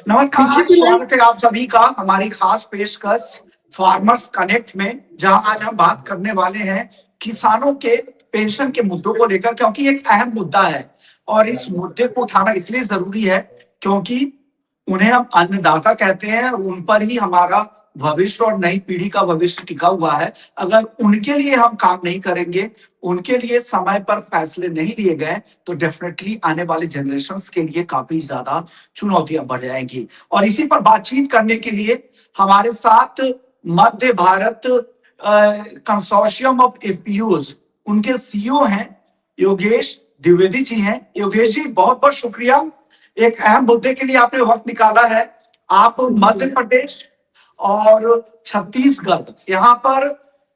पीछे नमस्कार, की लाइन। स्वागत है आप सभी का हमारी खास पेशकश फार्मर्स कनेक्ट में, जहां आज हम बात करने वाले हैं किसानों के पेंशन के मुद्दों को लेकर, क्योंकि एक अहम मुद्दा है और इस मुद्दे को उठाना इसलिए जरूरी है क्योंकि उन्हें हम अन्नदाता कहते हैं और उन पर ही हमारा भविष्य और नई पीढ़ी का भविष्य टिका हुआ है। अगर उनके लिए हम काम नहीं करेंगे, उनके लिए समय पर फैसले नहीं लिए गए, तो डेफिनेटली आने वाले जनरेशंस के लिए काफी ज्यादा चुनौतियां बढ़ जाएंगी। और इसी पर बातचीत करने के लिए हमारे साथ मध्य भारत कंसोर्शियम ऑफ एपीयूज, उनके सीईओ हैं योगेश द्विवेदी जी हैं। योगेश जी, बहुत बहुत शुक्रिया, एक अहम मुद्दे के लिए आपने वक्त निकाला है। आप मध्य प्रदेश और छत्तीसगढ़ यहाँ पर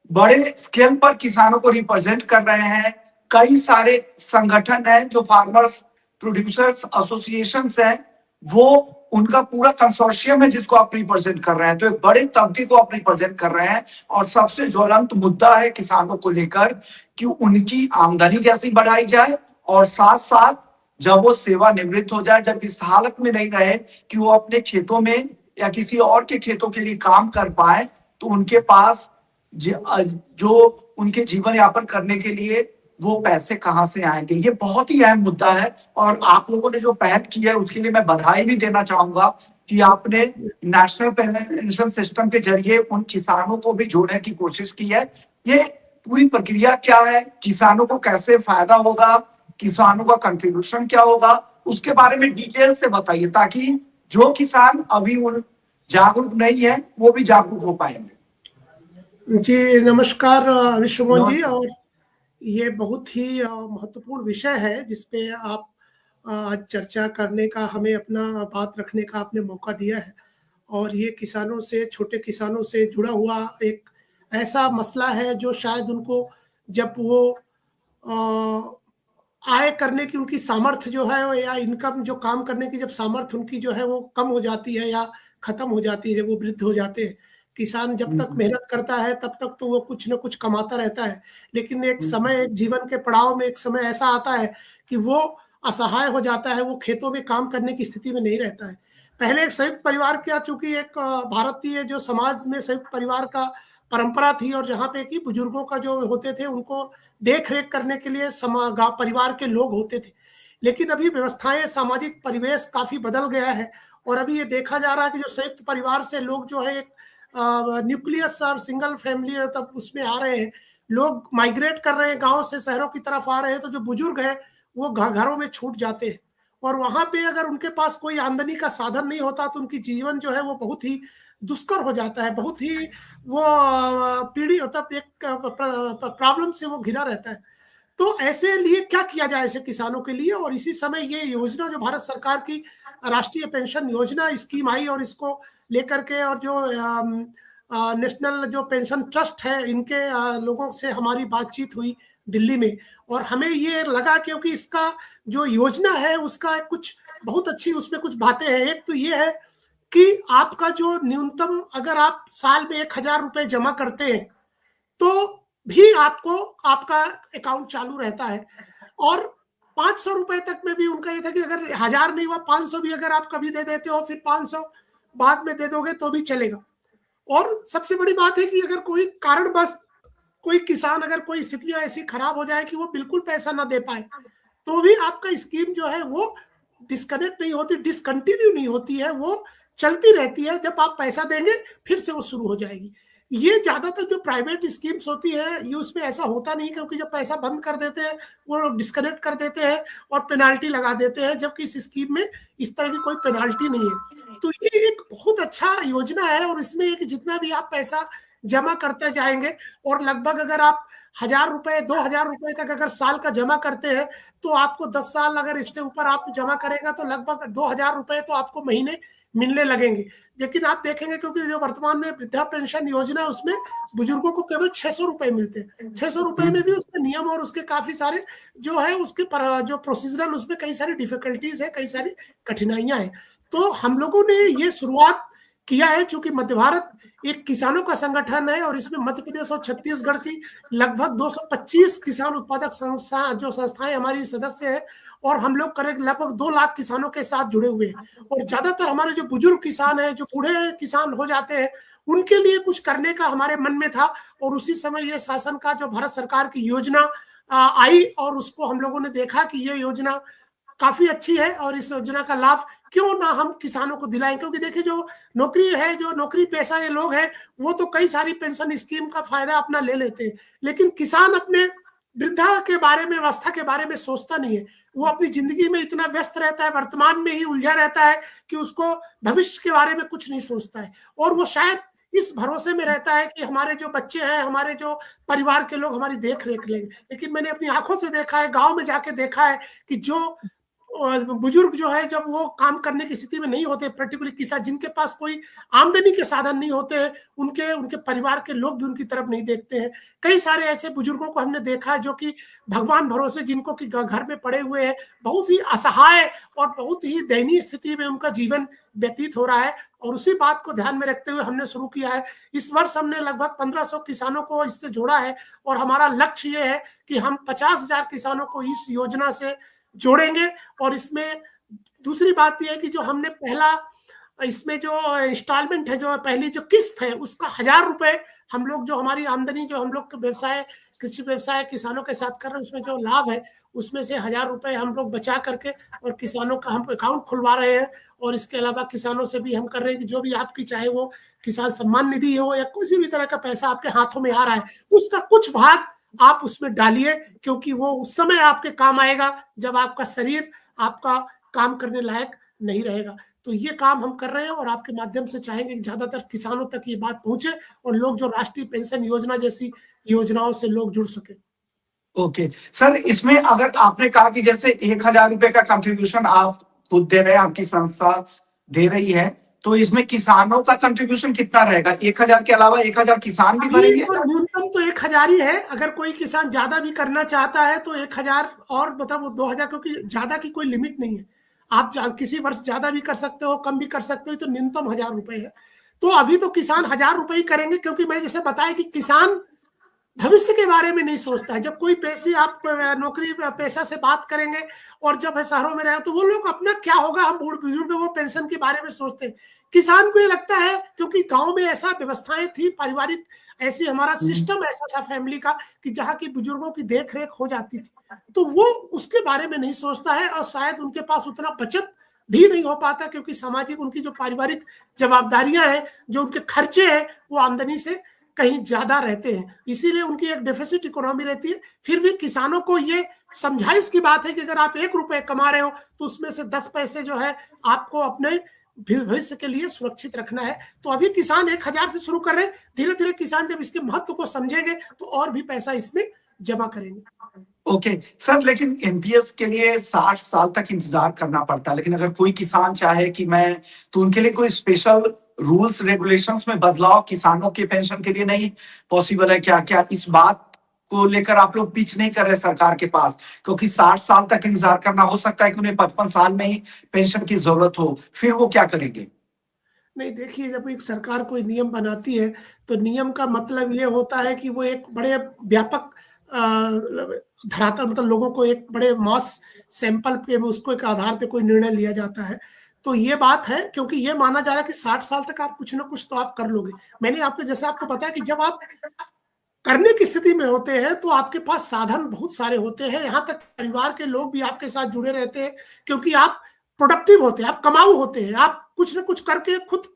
बड़े स्केल पर किसानों को रिप्रेजेंट कर रहे हैं। कई सारे संगठन हैं जो फार्मर्स प्रोड्यूसर्स एसोसिएशन हैं, वो उनका पूरा कंसोर्शियम है जिसको आप रिप्रेजेंट कर रहे हैं। तो एक बड़े तबके को आप रिप्रेजेंट कर रहे हैं और सबसे ज्वलंत मुद्दा है किसानों को लेकर कि उनकी आमदनी कैसे बढ़ाई जाए और साथ साथ जब वो सेवानिवृत्त हो जाए, जब इस हालत में नहीं रहे कि वो अपने खेतों में या किसी और के खेतों के लिए काम कर पाए, तो उनके पास जो उनके जीवन यापन करने के लिए वो पैसे कहां से आएंगे। ये बहुत ही अहम मुद्दा है और आप लोगों ने जो पहल की है उसके लिए मैं बधाई भी देना चाहूंगा कि आपने नेशनल पेंशन सिस्टम के जरिए उन किसानों को भी जोड़ने की कोशिश की है। ये पूरी प्रक्रिया क्या है, किसानों को कैसे फायदा होगा, किसानों का कंट्रीब्यूशन क्या होगा, उसके बारे में डिटेल से बताइए ताकि जो किसान अभी उन जागरूक नहीं है वो भी जागरूक हो पाएंगे। जी नमस्कार विश्वमोहन जी। और ये बहुत ही महत्वपूर्ण विषय है जिसपे आप आज चर्चा करने का, हमें अपना बात रखने का आपने मौका दिया है। और ये किसानों से, छोटे किसानों से जुड़ा हुआ एक ऐसा मसला है जो शायद उनको, जब वो आय करने की उनकी सामर्थ्य जो है या इनकम जो काम करने की जब सामर्थ्य उनकी जो है वो कम हो जाती है या खत्म हो जाती है, जब वो वृद्ध हो जाते हैं। किसान जब तक मेहनत करता है तब तक तो वो कुछ न कुछ कमाता रहता है, लेकिन एक समय, एक जीवन के पड़ाव में एक समय ऐसा आता है कि वो असहाय हो जाता है, वो खेतों में काम करने की स्थिति में नहीं रहता है। पहले एक संयुक्त परिवार का, चूंकि एक भारतीय जो समाज में संयुक्त परिवार का परंपरा थी और जहाँ पे कि बुजुर्गों का जो होते थे उनको देख रेख करने के लिए परिवार के लोग होते थे। लेकिन अभी व्यवस्थाएं, सामाजिक परिवेश काफी बदल गया है और अभी ये देखा जा रहा है कि जो संयुक्त परिवार से लोग जो है एक न्यूक्लियस और सिंगल फैमिली तब उसमें आ रहे हैं, लोग माइग्रेट कर रहे हैं, गांव से शहरों की तरफ आ रहे हैं। तो जो बुजुर्ग हैं वो घरों में छूट जाते हैं और वहां पे अगर उनके पास कोई आमदनी का साधन नहीं होता तो उनकी जीवन जो है वो बहुत ही दुष्कर हो जाता है, बहुत ही वो पीढ़ी होता, एक प्रॉब्लम से वो घिरा रहता है। तो ऐसे लिए क्या किया जाए ऐसे किसानों के लिए? और इसी समय ये योजना जो भारत सरकार की राष्ट्रीय पेंशन योजना स्कीम आई और इसको लेकर के, और जो नेशनल जो पेंशन ट्रस्ट है, इनके लोगों से हमारी बातचीत हुई दिल्ली में और हमें ये लगा क्योंकि इसका जो योजना है उसका कुछ बहुत अच्छी उसमें कुछ बातें हैं। एक तो ये है कि आपका जो न्यूनतम, अगर आप साल में 1,000 रुपए जमा करते हैं तो भी आपको आपका अकाउंट चालू रहता है। और 500 रुपए तक में भी उनका ये था कि अगर 1,000 नहीं हुआ, 500 भी अगर आप कभी दे देते हो, फिर 500 बाद में दे दोगे तो भी चलेगा। और सबसे बड़ी बात है कि अगर कोई कारणवश कोई किसान, अगर कोई स्थितियां ऐसी खराब हो जाए कि वो बिल्कुल पैसा ना दे पाए, तो भी आपका स्कीम जो है वो डिस्कनेक्ट नहीं होती, डिसकंटिन्यू नहीं होती है, वो चलती रहती है। जब आप पैसा देंगे फिर से वो शुरू हो जाएगी। ये ज्यादातर जो प्राइवेट स्कीम्स होती है ये उसमें ऐसा होता नहीं, क्योंकि जब पैसा बंद कर देते हैं वो लोग डिस्कनेक्ट कर देते हैं और पेनाल्टी लगा देते हैं, जबकि इस स्कीम में इस तरह की कोई पेनाल्टी नहीं है। तो ये एक बहुत अच्छा योजना है और इसमें एक जितना भी आप पैसा जमा करते जाएंगे और लगभग अगर आप 1,000 रुपए, 2,000 रुपए तक अगर साल का जमा करते हैं तो आपको 10 साल अगर इससे ऊपर आप जमा करेगा तो लगभग 2,000 रुपए तो आपको महीने मिलने लगेंगे। लेकिन आप देखेंगे क्योंकि जो वर्तमान में वृद्धा पेंशन योजना है उसमें बुजुर्गों को केवल 600 रुपए मिलते हैं। 600 रुपए में भी उसके नियम और उसके काफी सारे जो है उसके जो प्रोसीजरल, उसमें कई सारी डिफिकल्टीज है, कई सारी कठिनाइयां हैं। तो हम लोगों ने ये शुरुआत किया है। चूंकि मध्य भारत एक किसानों का संगठन है और इसमें मध्य प्रदेश और छत्तीसगढ़ की लगभग 225 किसान उत्पादक संस्थाएं हमारी सदस्य है, और हम लोग करीब लगभग 2 लाख किसानों के साथ जुड़े हुए हैं। और ज्यादातर हमारे जो बुजुर्ग किसान हैं, जो बूढ़े किसान हो जाते हैं, उनके लिए कुछ करने का हमारे मन में था। और उसी समय ये शासन का जो भारत सरकार की योजना आई, और उसको हम लोगों ने देखा कि ये योजना काफी अच्छी है और इस योजना का लाभ क्यों ना हम किसानों को दिलाएं। क्योंकि देखिए, जो नौकरी है, जो नौकरी पेशा ये लोग हैं, वो तो कई सारी पेंशन स्कीम का फायदा अपना ले लेते हैं, लेकिन किसान अपने वृद्धा के बारे में, अवस्था के बारे में सोचता नहीं है। वो अपनी जिंदगी में इतना व्यस्त रहता है, वर्तमान में ही उलझा रहता है कि उसको भविष्य के बारे में कुछ नहीं सोचता है। और वो शायद इस भरोसे में रहता है कि हमारे जो बच्चे हैं, हमारे जो परिवार के लोग हमारी देख रेख लेंगे। लेकिन मैंने अपनी आंखों से देखा है, गांव में जाके देखा है कि जो बुजुर्ग जो है, जब वो काम करने की स्थिति में नहीं होते, पर्टिकुलर किसान जिनके पास कोई आमदनी के साधन नहीं होते हैं, उनके परिवार के लोग भी उनकी तरफ नहीं देखते हैं। कई सारे ऐसे बुजुर्गों को हमने देखा है जो कि भगवान भरोसे, जिनको कि घर में पड़े हुए हैं, बहुत ही असहाय और बहुत ही दयनीय स्थिति में उनका जीवन व्यतीत हो रहा है। और उसी बात को ध्यान में रखते हुए हमने शुरू किया है। इस वर्ष हमने लगभग 1500 किसानों को इससे जोड़ा है, और हमारा लक्ष्य ये है कि हम 50,000 किसानों को इस योजना से जोड़ेंगे। और इसमें दूसरी बात यह है कि जो हमने पहला, इसमें जो इंस्टॉलमेंट है, जो पहली जो किस्त है, उसका 1000 रुपए हम लोग, जो हमारी आमदनी, जो हम लोग व्यवसाय, कृषि व्यवसाय किसानों के साथ कर रहे हैं, उसमें जो लाभ है, उसमें से 1000 रुपए हम लोग बचा करके और किसानों का हम अकाउंट खुलवा रहे हैं। और इसके अलावा किसानों से भी हम कर रहे हैं कि जो भी आपकी, चाहे वो किसान सम्मान निधि हो या किसी भी तरह का पैसा आपके हाथों में आ रहा है, उसका कुछ भाग आप उसमें डालिए, क्योंकि वो उस समय आपके काम आएगा जब आपका शरीर आपका काम करने लायक नहीं रहेगा। तो ये काम हम कर रहे हैं, और आपके माध्यम से चाहेंगे कि ज्यादातर किसानों तक ये बात पहुंचे और लोग जो राष्ट्रीय पेंशन योजना जैसी योजनाओं से लोग जुड़ सके। ओके सर, इसमें अगर आपने कहा कि जैसे 1000 रुपए का कंट्रीब्यूशन आप खुद दे रहे हैं, आपकी संस्था दे रही है, तो इसमें किसानों का कंट्रीब्यूशन कितना रहेगा? 1000 के अलावा 1000 किसान भी भरेंगे? न्यूनतम तो 1000 ही है। अगर कोई किसान ज्यादा भी करना चाहता है तो 1000 और मतलब वो 2000, क्योंकि ज्यादा की कोई लिमिट नहीं है। आप किसी वर्ष ज्यादा भी कर सकते हो, कम भी कर सकते हो, तो न्यूनतम 1000 रुपए है। तो अभी तो किसान 1000 रुपए ही करेंगे, क्योंकि मैंने जैसे बताया कि किसान भविष्य के बारे में नहीं सोचता है। जब कोई पैसे, आप नौकरी पेशा से बात करेंगे और जब है शहरों में रहे, तो वो लोग अपना क्या होगा, हम बूढ़ बुजुर्ग, वो पेंशन के बारे में सोचते हैं। किसान को ये लगता है, क्योंकि गांव में ऐसा व्यवस्थाएं थी, पारिवारिक ऐसी हमारा सिस्टम ऐसा था फैमिली का, कि जहाँ की बुजुर्गों की देख रेख हो जाती थी, तो वो उसके बारे में नहीं सोचता है। और शायद उनके पास उतना बचत भी नहीं हो पाता, क्योंकि सामाजिक उनकी जो पारिवारिक जवाबदारियां हैं, जो उनके खर्चे हैं, वो आमदनी से कहीं ज्यादा रहते हैं। इसीलिए उनकी एक डेफिसिट इकोनॉमी रहती है। फिर भी किसानों को ये समझाइश की बात है कि अगर आप 1 रुपए कमा रहे हो, तो उसमें से 10 पैसे जो है आपको अपने भविष्य के लिए सुरक्षित रखना है। तो अभी किसान 1000 से शुरू कर रहे हैं। धीरे धीरे किसान जब इसके महत्व को समझेंगे तो और भी पैसा इसमें जमा करेंगे। ओके सर, लेकिन एनपीएस के लिए 60 साल तक इंतजार करना पड़ता है। लेकिन अगर कोई किसान चाहे कि मैं, तो उनके लिए कोई स्पेशल रूल्स रेगुलेशंस में बदलाव किसानों के पेंशन के लिए नहीं पॉसिबल है क्या? क्या इस बात को लेकर आप लोग पिच नहीं कर रहे सरकार के पास? क्योंकि 60 साल तक इंतजार करना, हो सकता है कि उन्हें 55 साल में ही पेंशन की जरूरत हो, फिर वो क्या करेंगे? नहीं, देखिए, जब एक सरकार कोई नियम बनाती है, तो नियम का मतलब ये होता है कि वो एक बड़े व्यापक धरातल, मतलब लोगों को एक बड़े मॉस सैंपल पे उसको एक आधार पे कोई निर्णय लिया जाता है। तो ये बात है, क्योंकि ये माना जा रहा है कि 60 साल तक आप कुछ ना कुछ तो आप कर लोगे। मैंने आपको, जैसे आपको बताया कि जब आप करने की स्थिति में होते हैं तो आपके पास साधन बहुत सारे होते हैं, यहाँ तक परिवार के लोग भी आपके साथ जुड़े रहते हैं, क्योंकि आप प्रोडक्टिव होते हैं, आप कमाऊ होते हैं, आप कुछ ना कुछ करके खुद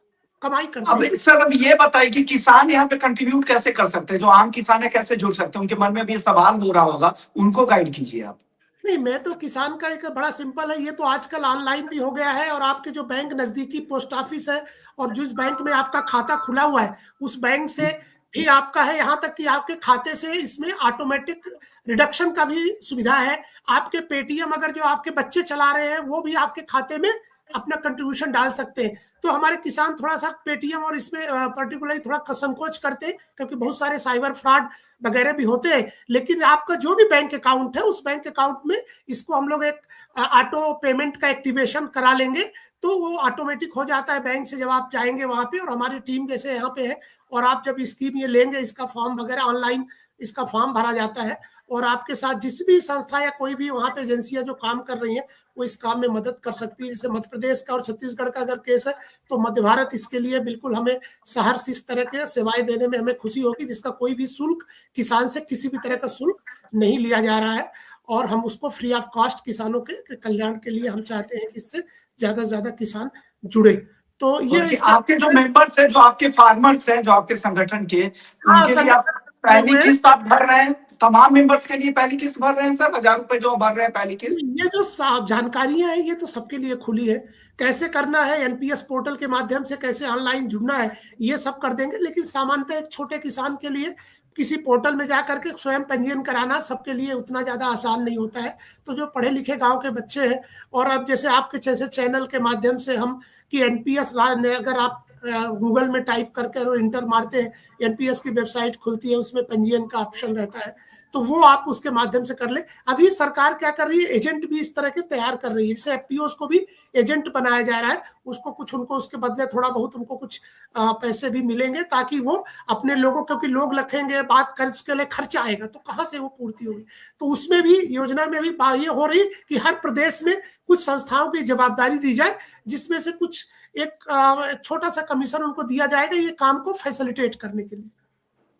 कमाई करते हैं। अब सर, अब ये बताइए कि किसान यहाँ पे कंट्रीब्यूट कैसे कर सकते हैं? जो आम किसान है कैसे जुड़ सकते हैं? उनके मन में भी सवाल हो रहा होगा, उनको गाइड कीजिए आप। नहीं, मैं तो किसान का एक बड़ा सिंपल है, ये तो आजकल ऑनलाइन भी हो गया है, और आपके जो बैंक नजदीकी पोस्ट ऑफिस है और जिस बैंक में आपका खाता खुला हुआ है, उस बैंक से भी आपका है। यहाँ तक कि आपके खाते से इसमें ऑटोमेटिक रिडक्शन का भी सुविधा है। आपके पेटीएम, अगर जो आपके बच्चे चला रहे हैं, वो भी आपके खाते में अपना कंट्रीब्यूशन डाल सकते हैं। तो हमारे किसान थोड़ा सा पेटीएम और इसमें पर्टिकुलरली थोड़ा संकोच करते हैं, क्योंकि बहुत सारे साइबर फ्रॉड वगैरह भी होते हैं। लेकिन आपका जो भी बैंक अकाउंट है, उस बैंक अकाउंट में इसको हम लोग एक ऑटो पेमेंट का एक्टिवेशन करा लेंगे, तो वो ऑटोमेटिक हो जाता है बैंक से जब आप जाएंगे वहां पे, और हमारी टीम जैसे यहाँ पे है, और आप जब स्कीम ये लेंगे, इसका फॉर्म वगैरह ऑनलाइन इसका फॉर्म भरा जाता है, और आपके साथ जिस भी संस्था या कोई भी वहाँ पे एजेंसियां जो काम कर रही हैं वो इस काम में मदद कर सकती है। जैसे मध्य प्रदेश का और छत्तीसगढ़ का अगर केस है तो मध्य भारत इसके लिए बिल्कुल हमें सहर्ष इस तरह के सेवाएं देने में हमें खुशी होगी, जिसका कोई भी शुल्क किसान से किसी भी तरह का शुल्क नहीं लिया जा रहा है, और हम उसको फ्री ऑफ कॉस्ट किसानों के कल्याण के लिए हम चाहते हैं कि इससे ज्यादा से ज्यादा किसान जुड़े। तो ये आपके जो मेंबर्स हैं, जो आपके फार्मर्स हैं, जो आपके संगठन के, उनके लिए आप पहली किस्त आप भर रहे हैं? तमाम मेंबर्स के लिए पहली किस्त भर रहे हैं सर? 1000 रुपए जो भर रहे हैं पहली किस्त? ये जो जानकारियां हैं ये तो सबके लिए खुली है, कैसे करना है एनपीएस पोर्टल के माध्यम से, कैसे ऑनलाइन जुड़ना है, ये सब कर देंगे। लेकिन सामान्यतः एक छोटे किसान के लिए किसी पोर्टल में जाकर के स्वयं पंजीयन कराना सबके लिए उतना ज्यादा आसान नहीं होता है। तो जो पढ़े लिखे गांव के बच्चे हैं, और अब जैसे आपके जैसे चैनल के माध्यम से हम कि एनपीएस, अगर आप गूगल में टाइप करके और इंटर मारते हैं, एनपीएस की वेबसाइट खुलती है, उसमें पंजीयन का ऑप्शन रहता है, तो वो आप उसके माध्यम से कर ले। अभी सरकार क्या कर रही है, एजेंट भी इस तरह के तैयार कर रही है, जैसे एफपीओस को भी एजेंट बनाया जा रहा है, उसको कुछ उनको उसके बदले थोड़ा बहुत उनको कुछ पैसे भी मिलेंगे, ताकि वो अपने लोगों, क्योंकि लोग रखेंगे बात कर, उसके लिए खर्चा आएगा तो कहाँ से वो पूर्ति होगी। तो उसमें भी योजना में भी ये हो रही कि हर प्रदेश में कुछ संस्थाओं की जवाबदारी दी जाए, जिसमें से कुछ एक छोटा सा कमीशन उनको दिया जाएगा ये काम को फैसिलिटेट करने के लिए।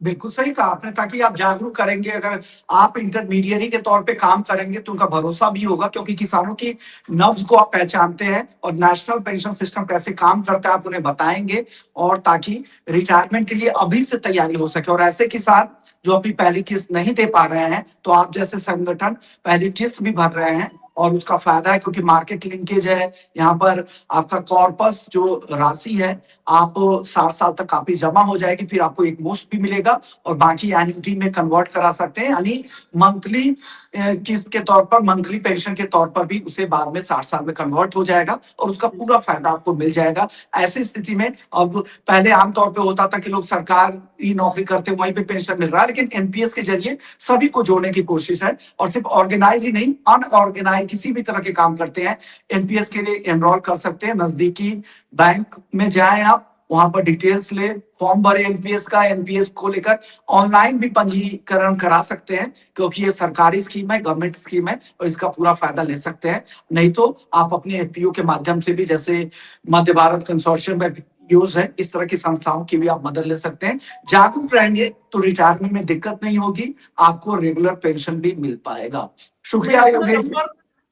बिल्कुल सही कहा आपने, ताकि आप जागरूक करेंगे, अगर आप इंटरमीडियरी के तौर पे काम करेंगे तो उनका भरोसा भी होगा, क्योंकि किसानों की नब्ज को आप पहचानते हैं और नेशनल पेंशन सिस्टम कैसे काम करता है आप उन्हें बताएंगे, और ताकि रिटायरमेंट के लिए अभी से तैयारी हो सके। और ऐसे किसान जो अपनी पहली किस्त नहीं दे पा रहे हैं, तो आप जैसे संगठन पहली किस्त भी भर रहे हैं, और उसका फायदा है क्योंकि मार्केट लिंकेज है। यहाँ पर आपका कॉर्पस जो राशि है, आप 60 साल तक काफी जमा हो जाएगी, फिर आपको एक मुश्त भी मिलेगा, और बाकी एन्युटी में कन्वर्ट करा सकते हैं, यानी मंथली किस्त के तौर पर, मंथली पेंशन के तौर पर भी उसे बाद में 60 साल में कन्वर्ट हो जाएगा, और उसका पूरा फायदा आपको मिल जाएगा। ऐसी स्थिति में अब पहले आमतौर पर होता था कि लोग सरकारी नौकरी करते वहीं पे पेंशन मिल रहा है, लेकिन एनपीएस के जरिए सभी को जोड़ने की कोशिश है, और सिर्फ ऑर्गेनाइज ही नहीं, अनऑर्गेनाइज किसी भी तरह के काम करते हैं एनपीएस के लिए एनरोल कर सकते हैं। नजदीकी बैंक में जाएं आप, वहां पर डिटेल्स ले, फॉर्म भरे एनपीएस का, एनपीएस को लेकर ऑनलाइन भी पंजीकरण करा सकते हैं, क्योंकि ये सरकारी स्कीम है, गवर्नमेंट स्कीम है, और इसका पूरा फायदा ले सकते हैं। नहीं तो आप अपने एफपीओ के माध्यम से भी, जैसे मध्य भारत कंसोर्शियम में यूज है, इस तरह की संस्थाओं की भी आप मदद ले सकते हैं। जागरूक रहेंगे तो रिटायरमेंट में दिक्कत नहीं होगी, आपको रेगुलर पेंशन भी मिल पाएगा। शुक्रिया योगेश।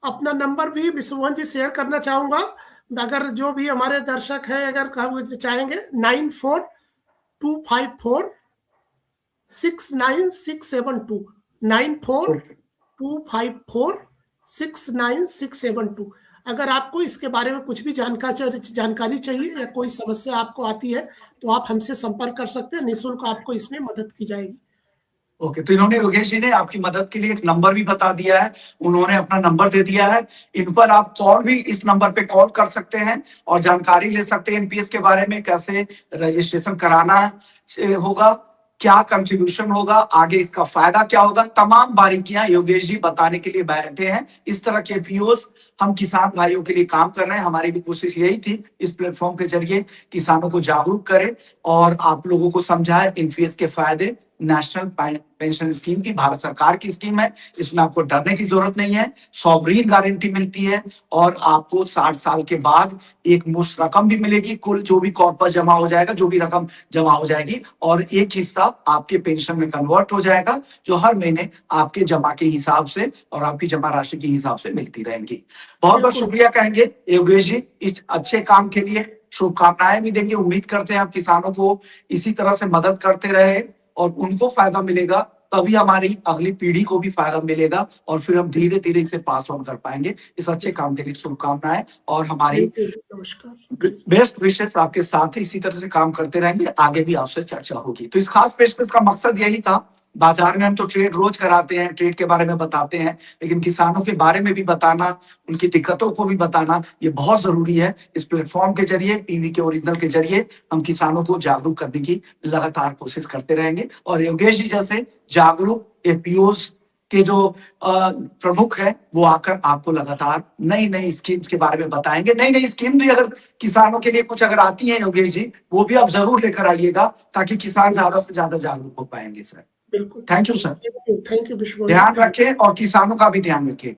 अपना नंबर भी विश्वमोहन जी शेयर करना चाहूंगा, अगर जो भी हमारे दर्शक हैं अगर चाहेंगे, 9425469672, 9425469672। अगर आपको इसके बारे में कुछ भी जानकारी चाहिए या कोई समस्या आपको आती है तो आप हमसे संपर्क कर सकते हैं, निःशुल्क आपको इसमें मदद की जाएगी। ओके, तो इन्होंने, योगेश जी ने आपकी मदद के लिए एक नंबर भी बता दिया है, उन्होंने अपना नंबर दे दिया है, इन पर आप कॉल भी, इस नंबर पे कॉल कर सकते हैं और जानकारी ले सकते हैं एनपीएस के बारे में, कैसे रजिस्ट्रेशन कराना होगा, क्या कंट्रीब्यूशन होगा, आगे इसका फायदा क्या होगा, तमाम बारीकियां योगेश जी बताने के लिए बैठे हैं। इस तरह के पीओस हम किसान भाइयों के लिए काम कर रहे हैं, हमारी भी कोशिश यही थी इस प्लेटफॉर्म के जरिए किसानों को जागरूक करें और आप लोगों को समझाएं एनपीएस के फायदे। नेशनल पेंशन स्कीम की, भारत सरकार की स्कीम है, इसमें आपको डरने की जरूरत नहीं है, सॉवरीन गारंटी मिलती है, और आपको 60 साल के बाद एक मुश्त रकम भी मिलेगी, कुल जो भी कॉर्पस जमा हो जाएगा, जो भी रकम जमा हो जाएगी, और एक हिस्सा आपके पेंशन में कन्वर्ट हो जाएगा, जो हर महीने आपके जमा के हिसाब से और आपकी जमा राशि के हिसाब से मिलती रहेंगी। बहुत बहुत शुक्रिया कहेंगे योगेश जी इस अच्छे काम के लिए, शुभकामनाएं भी देंगे। उम्मीद करते हैं आप किसानों को इसी तरह से मदद करते रहे और उनको फायदा मिलेगा, तभी हमारी अगली पीढ़ी को भी फायदा मिलेगा, और फिर हम धीरे धीरे इसे पास ऑन कर पाएंगे। इस अच्छे काम के लिए शुभकामनाएं, और हमारी बेस्ट विशेष आपके साथ ही इसी तरह से काम करते रहेंगे, आगे भी आपसे चर्चा होगी। तो इस खास पेशकश का मकसद यही था। बाजार में हम तो ट्रेड रोज कराते हैं, ट्रेड के बारे में बताते हैं, लेकिन किसानों के बारे में भी बताना, उनकी दिक्कतों को भी बताना, ये बहुत जरूरी है। इस प्लेटफॉर्म के जरिए, टीवी के ओरिजिनल के जरिए हम किसानों को जागरूक करने की लगातार कोशिश करते रहेंगे, और योगेश जी जैसे जागरूक एपीओस के जो प्रमुख है वो आकर आपको लगातार नई नई स्कीम्स के बारे में बताएंगे। नई नई स्कीम भी अगर किसानों के लिए कुछ अगर आती है योगेश जी, वो भी आप जरूर लेकर आइएगा ताकि किसान ज्यादा से ज्यादा जागरूक हो पाएंगे सर। बिल्कुल। Thank you sir. Thank you विश्व। ध्यान रखें और किसानों का भी ध्यान रखें।